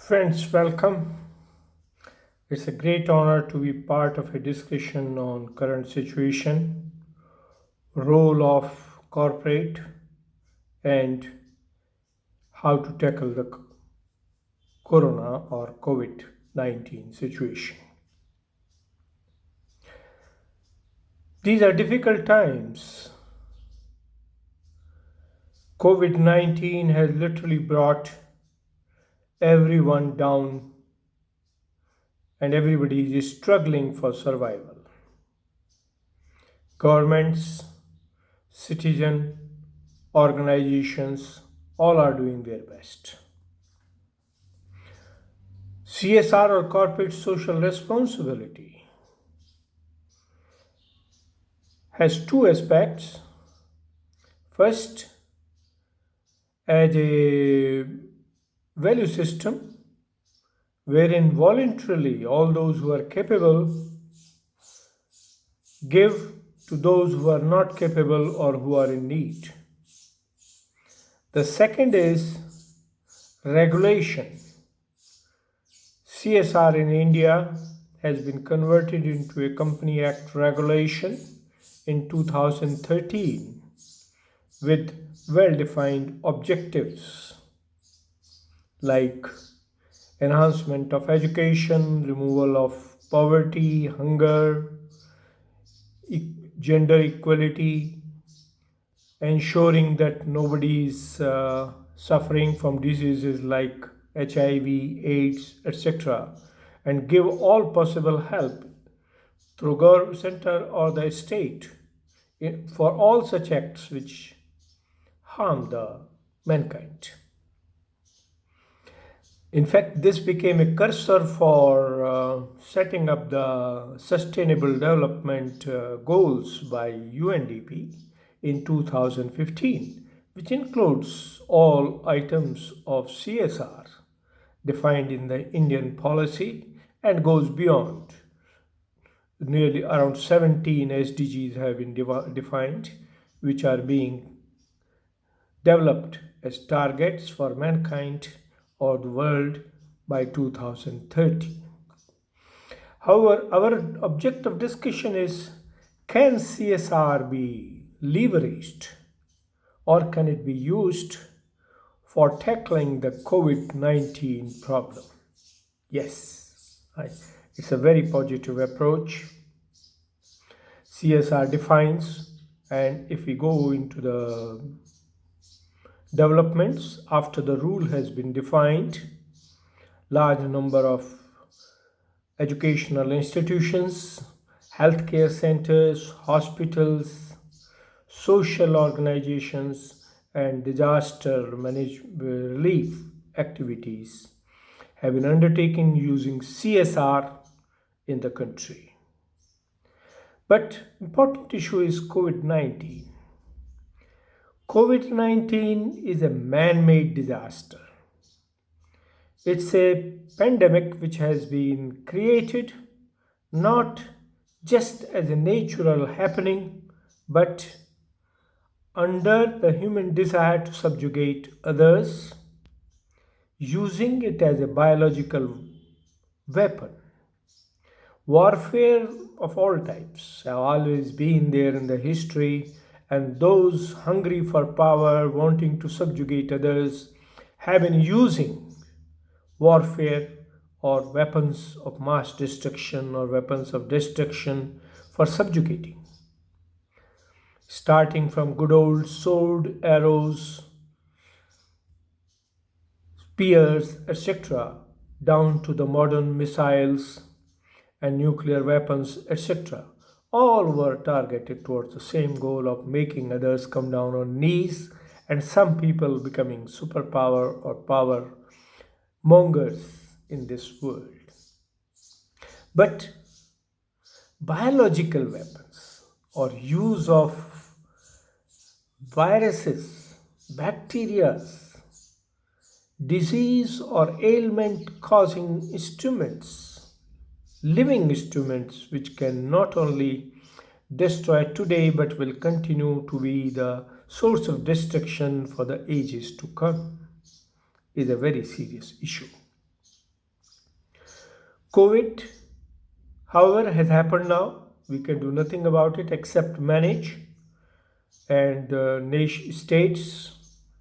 Friends, welcome. It's a great honor to be part of a discussion on current situation, role of corporate, and how to tackle the corona or COVID-19 situation. These are difficult times. COVID-19 has literally brought everyone down and everybody is struggling for survival. Governments, citizen, organizations, all are doing their best. CSR or corporate social responsibility has two aspects. First, as a value system wherein voluntarily all those who are capable give to those who are not capable or who are in need. The second is regulation. CSR in India has been converted into a Company Act regulation in 2013 with well-defined objectives like enhancement of education, removal of poverty, hunger, gender equality, ensuring that nobody is suffering from diseases like HIV, AIDS, etc., and give all possible help through government center or the state for all such acts which harm the mankind. In fact, this became a cursor for setting up the Sustainable Development Goals by UNDP in 2015, which includes all items of CSR defined in the Indian policy and goes beyond. Nearly around 17 SDGs have been defined, which are being developed as targets for mankind or the world by 2030. However, our object of discussion is, can CSR be leveraged or can it be used for tackling the COVID-19 problem? Yes, it's a very positive approach. CSR defines, and if we go into the developments after the rule has been defined, large number of educational institutions, healthcare centers, hospitals, social organizations, and disaster relief activities have been undertaken using CSR in the country. But important issue is COVID-19. COVID-19 is a man-made disaster. It's a pandemic which has been created not just as a natural happening, but under the human desire to subjugate others, using it as a biological weapon. Warfare of all types have always been there in the history, and those hungry for power, wanting to subjugate others, have been using warfare or weapons of mass destruction or weapons of destruction for subjugating. Starting from good old sword, arrows, spears, etc., down to the modern missiles and nuclear weapons, etc., all were targeted towards the same goal of making others come down on knees and some people becoming superpower or power mongers in this world. But biological weapons or use of viruses, bacteria, disease or ailment causing instruments, living instruments which can not only destroy today but will continue to be the source of destruction for the ages to come, is a very serious issue. COVID, however, has happened now. We can do nothing about it except manage, and nation states,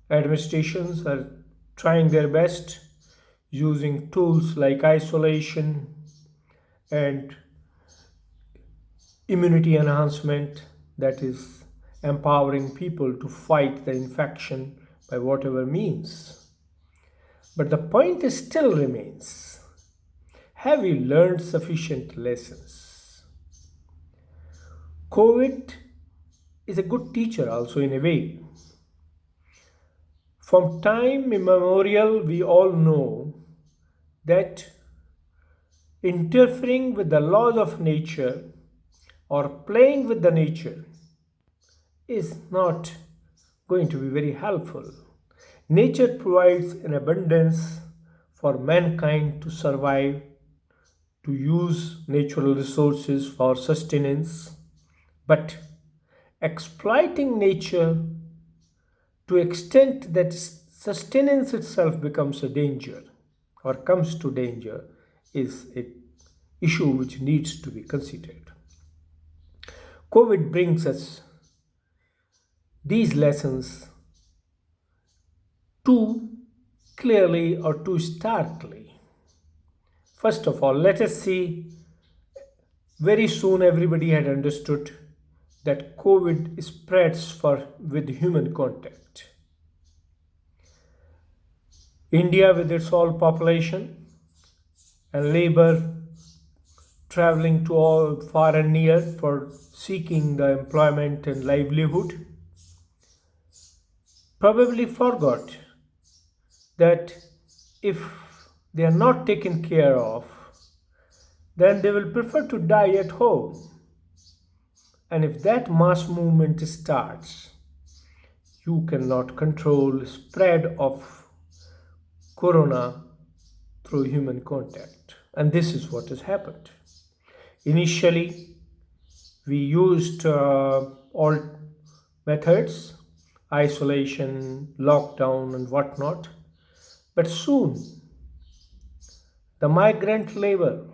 administrations are trying their best using tools like isolation and immunity enhancement, that is, empowering people to fight the infection by whatever means. But the point still remains, have we learned sufficient lessons? COVID is a good teacher also in a way. From time immemorial, we all know that interfering with the laws of nature or playing with the nature is not going to be very helpful. Nature provides an abundance for mankind to survive, to use natural resources for sustenance, but exploiting nature to extent that sustenance itself becomes a danger or comes to danger is an issue which needs to be considered. COVID brings us these lessons too clearly or too starkly. First of all, let us see, very soon everybody had understood that COVID spreads with human contact. India, with its all population and labor traveling to all far and near for seeking the employment and livelihood, probably forgot that if they are not taken care of, then they will prefer to die at home. And if that mass movement starts, you cannot control spread of corona through human contact. And this is what has happened. Initially, we used all methods, isolation, lockdown, and whatnot. But soon, the migrant labor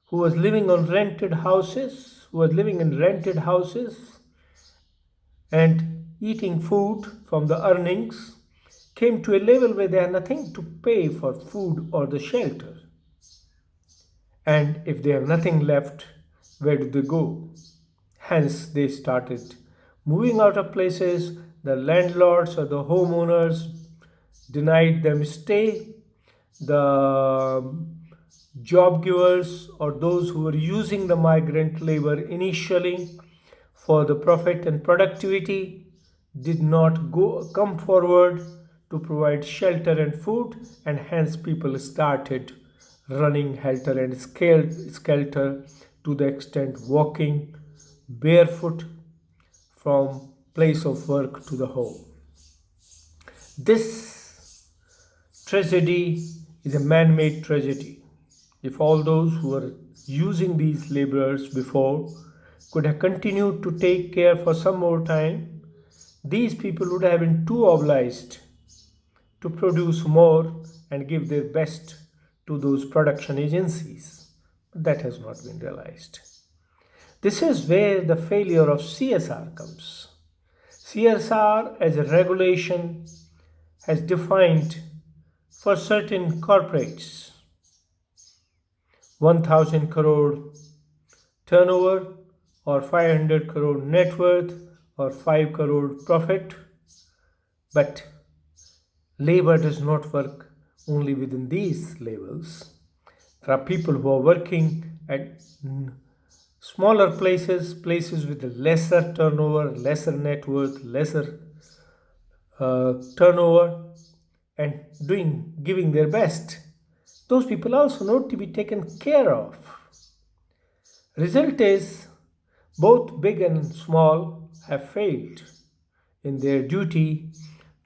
who was living in rented houses and eating food from the earnings came to a level where they had nothing to pay for food or the shelter. And if they have nothing left, where do they go? Hence, they started moving out of places. The landlords or the homeowners denied them stay. The job givers or those who were using the migrant labor initially for the profit and productivity did not come forward to provide shelter and food, and hence people started running helter and skelter, to the extent walking barefoot from place of work to the home. This tragedy is a man-made tragedy. If all those who were using these laborers before could have continued to take care for some more time, these people would have been too obliged to produce more and give their best to those production agencies. But that has not been realized. This is where the failure of CSR comes. CSR as a regulation has defined for certain corporates 1000 crore turnover or 500 crore net worth or 5 crore profit. But labor does not work only within these levels. There are people who are working at smaller places with lesser turnover, lesser net worth, lesser turnover, and giving their best. Those people also need to be taken care of. Result is both big and small have failed in their duty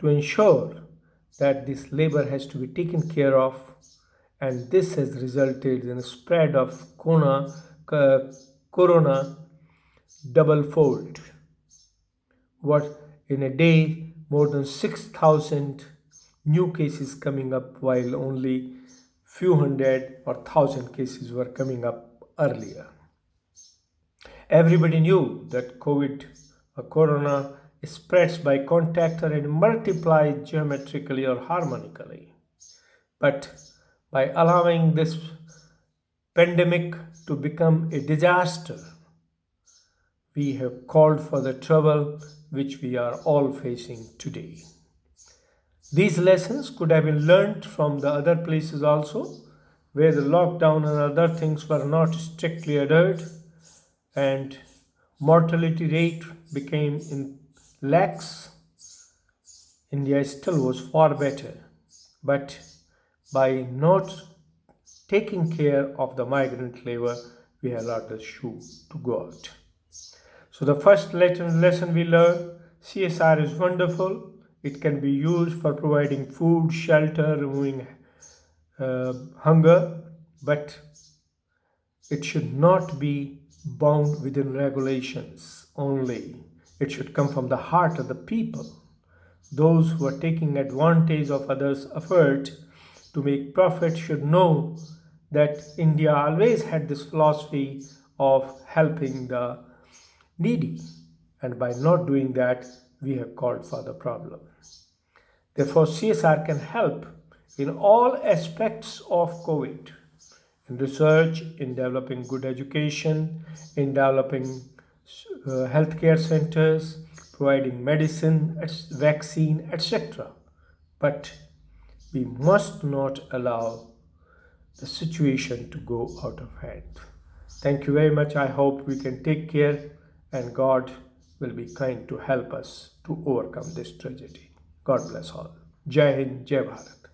to ensure that this labor has to be taken care of, and this has resulted in a spread of corona double-fold. What, in a day, more than 6,000 new cases coming up, while only few hundred or thousand cases were coming up earlier. Everybody knew that corona spreads by contact and multiplies geometrically or harmonically. But by allowing this pandemic to become a disaster, we have called for the trouble which we are all facing today. These lessons could have been learned from the other places also, where the lockdown and other things were not strictly adhered and mortality rate became in lakhs. India still was far better, but by not taking care of the migrant labor, we have allowed the shoe to go out. So the first lesson we learned, CSR is wonderful. It can be used for providing food, shelter, removing hunger, but it should not be bound within regulations only. It should come from the heart of the people. Those who are taking advantage of others' effort to make profit should know that India always had this philosophy of helping the needy, and by not doing that, we have called for the problem. Therefore, CSR can help in all aspects of COVID, in research, in developing good education, in developing healthcare centers, providing medicine, vaccine, etc. But we must not allow the situation to go out of hand. Thank you very much. I hope we can take care and God will be kind to help us to overcome this tragedy. God bless all. Jai Hind, Jai Bharat.